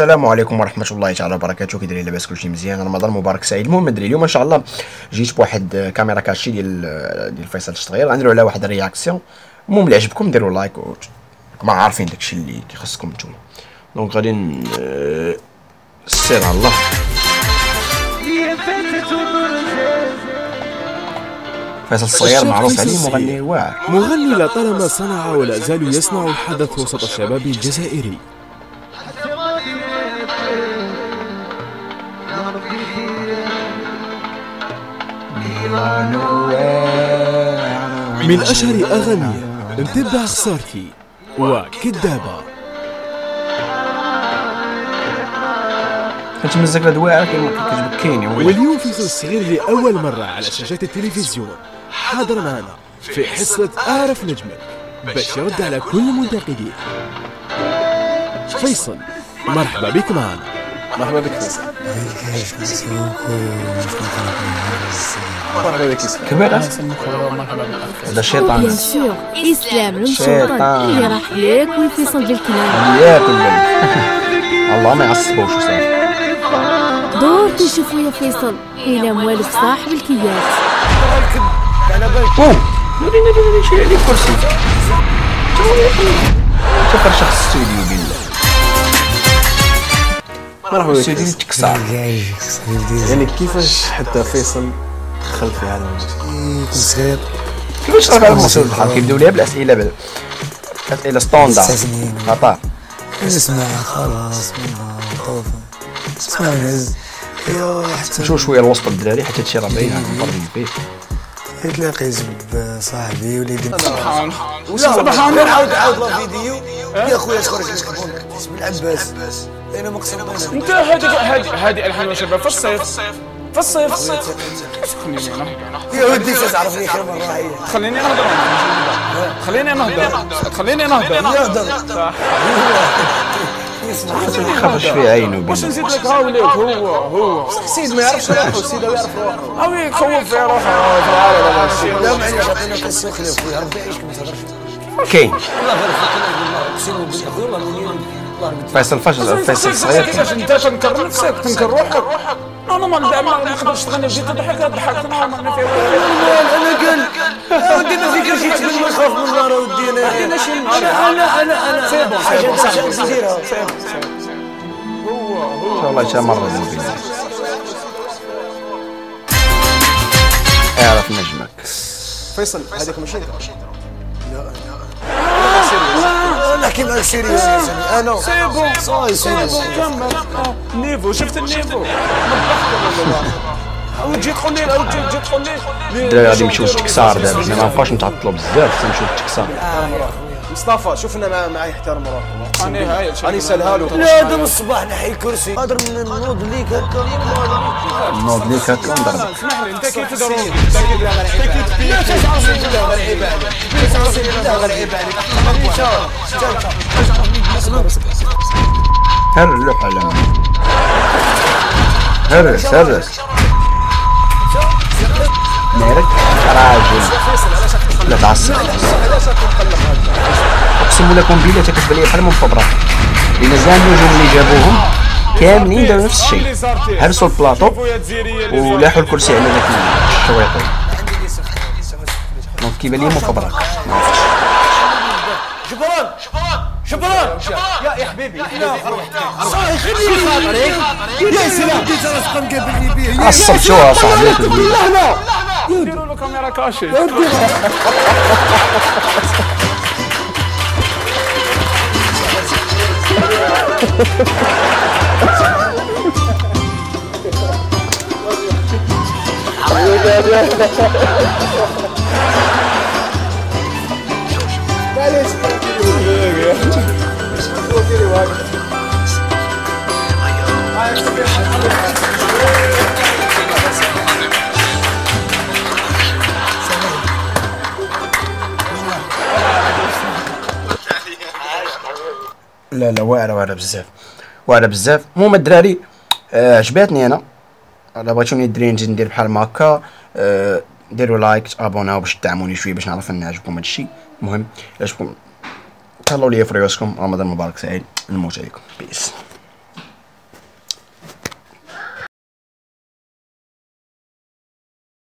السلام عليكم ورحمه الله تعالى وبركاته. كي دايرين لاباس كلشي مزيان؟ رمضان مبارك سعيد. المهم ندري اليوم ان شاء الله جيت بواحد كاميرا كاشي ديال فيصل الشطغير، غنديروا على واحد الرياكسيون. المهم اللي عجبكم ديروا لايك ما عارفين داكشي اللي كيخصكم نتوما. دونك غادي نسير على الله. فيصل الصغير معروف عليه مغني واعر، مغني لطالما صنع ولا زال يصنع الحدث وسط الشباب الجزائري. من أشهر أغانيه انتبه خسارتي وكدابة. كتمزق هاد واعر كتعجبك كاين. واليوم فيصل الصغير لأول مرة على شاشات التلفزيون حاضر معنا في حصة أعرف نجمك باش يرد على كل المنتقدين. فيصل مرحبا بك معنا. مرحبا بك فيصل. مرحبا بك كبير هذا الشيطان. بيان سور اسلام الشيطان اللي راح ياكل فيصل بالكلام. ياكل الله ما يعصبوش صافي. دور تشوفوا يا فيصل الى موالف صاحب الكياس. نورينا شي عليه كرسي تفر شخص استوديو بالله. مرحبا بك استوديو تكسر. يعني كيفاش حتى فيصل دخل في هذا المجال؟ كنت صغير. كيفاش صرا على المسؤول الحال كيبداو ليها بالاسئله اسئله ستوندار خطا. نسمع خلاص طوف اسمع الهز. ايوا حتى نشوف شويه الوسط الدراري حتى هادشي راه باين على الفرق البيت. تلاقيت بصاحبي وليدي سبحان الله. عاود لا فيديو يا خويا تخرج لك اسم العباس. انا مقصود انت هذه الحين يا شباب في الصيف يا ودي تعرفني خير من راهي. خليني نهضر خرج في عينه واش نزيد لك هاوليك هو السيد ما يعرفش روحه، السيد يعرف روحه. هاوي يخوف في روحه تعالى. لا معليش عطينا كاسيو خليه خويا ربي يعيشك ما تهضرش. كاين الله يبارك فيك اقسم بالله خويا الله فيصل فيصل الصغير. كيفاش انت تنكر نفسك تنكر روحك؟ انا ما نقدرش تغني وجيت تضحك انا ما فيها انا قال ودي ما فيكرش تبان ما نخاف من النار ودي انا انا حاجه نديرها. ان شاء الله يتمرد بالله. اعرف نجمك فيصل هذيك ماشي انت. لا كيما سيريو انا سيبو كمل نيفو. شفت النيفو وتجي تقول لي الدراري غادي نمشيو للتكسار دابا. ما نبقاوش نتعطلوا بزاف، نمشيو للتكسار. مصطفى شوفنا معاه يحترم روحه. انا سالها له. لا هذا من الصباح نحي الكرسي قادر نوض ليك هكا نوض ليك هكا ونضربك. اسمح لي انت كيف تدور لا تعرف بالله غنعيب عليك. تعرف بالله غنعيب عليك. هر اللوحة لما هرس مالك راجل لا تعصب. اقسم لكم بالله تكتب لي بحال من فبراير لان زان النجوم اللي جابوهم كاملين داروا نفس الشيء. هرسوا البلاطو ولاحوا الكرسي على ذاك الشويطي. دونك كيبان لي من فبراير. شبران يا حبيبي صاحي خليني يا سلام انت راسك مقابلني به. عصبتوها صاحبي. نديروا له كاميرا كاشي. لا واعره بزاف. المهم الدراري عجباتني انا. الا بغيتوني الدراري نجي ندير بحال ما هكا ديروا لايك تابوناو باش تدعموني شويه باش نعرف ان عجبكم هادشي. المهم عجبكم تهلاو ليا في راسكم. رمضان مبارك سعيد. نموت عليكم بيس.